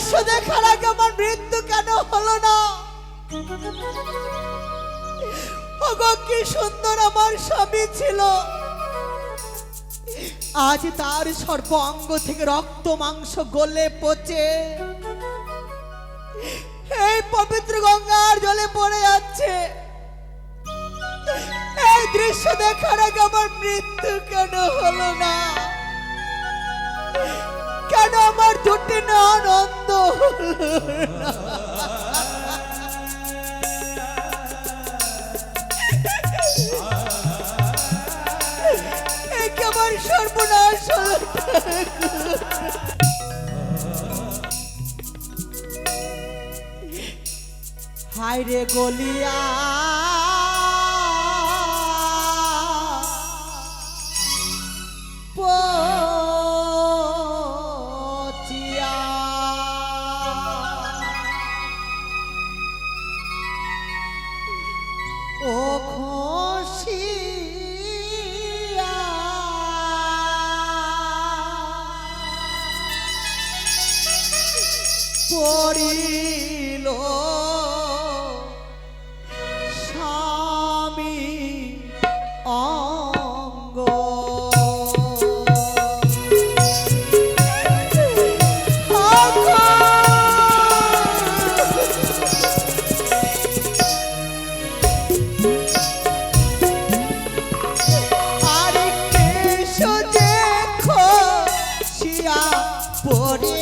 দৃশ্য দেখার আগে আমার মৃত্যু কেন হলো না? ওগো কি সুন্দর আমার স্বামী ছিল, আজ তার সর্ব অঙ্গ থেকে রক্ত মাংস গলে পচে এই পবিত্র গঙ্গার জলে পড়ে যাচ্ছে। এই দৃশ্য দেখার আগে আমার মৃত্যু কেন হলো না? কেন আমার দুটি না আনন্দ হলো না? আমার সর্বনাশ হলো। হায় রে গলিয়া পচিয়া ও খুশি পড়িল স্বামী অঙ্গ। আরে কেশ দেখো শিয়া পড়ে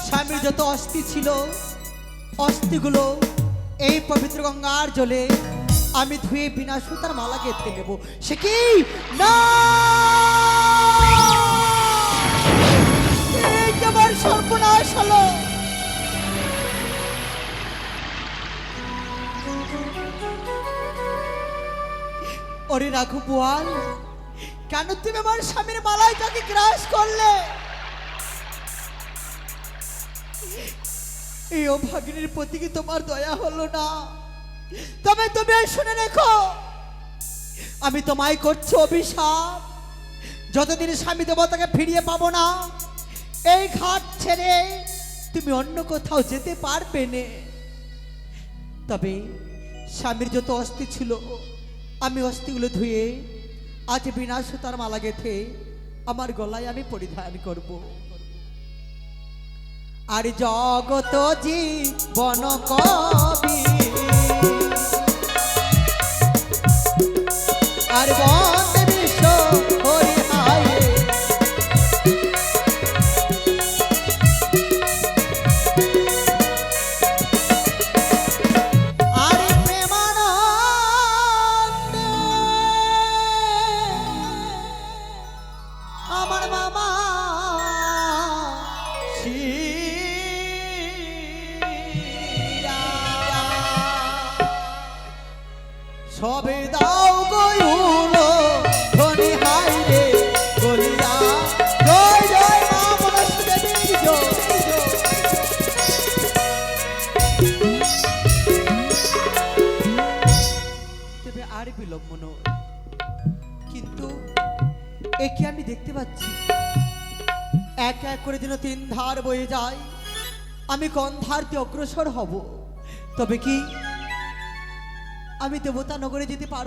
স্বামীর যত অস্থি ছিল অস্থিগুলো এই পবিত্র গঙ্গার জলে আমি ধুয়ে বিনা সুতার মালা গেঁথে নেব। সে কি না আমার সর্বনাশ হলো। ওরে রাখো পোয়াল, কেন তুমি আমার স্বামীর মালাইটাকে গ্রাস করলে? এই অভাগিনীর প্রতি কি তোমার দয়া হলো না? তবে তুমি শুনে রেখো, আমি তোমায় করছি অভিশাপ। যতদিন স্বামী দেবতাকে ফিরিয়ে পাবো না, এই ঘাট ছেড়ে তুমি অন্য কোথাও যেতে পারবে না। তবে স্বামীর যত অস্থি ছিল, আমি অস্থিগুলো ধুয়ে আজ বিনা সুতার মালা গেথে আমার গলায় আমি পরিধান করব। আর জগত জীবন কবি আর বন্দে বিশ্ব হরি হায়, আর প্রেমানন্দে আমার মামা সবে দাও গয়ুলো ধনি হাই রে বলিয়া, জয় জয় মা বনদেবীর জয়। তবে আর বিলম্ব নয়, কিন্তু একে আমি দেখতে পাচ্ছি এক এক করে যেন তিন ধার বয়ে যায়, আমি কোন ধার দিয়ে অগ্রসর হব। তবে কি আমি দেবতা নগরে যেতে পারবো?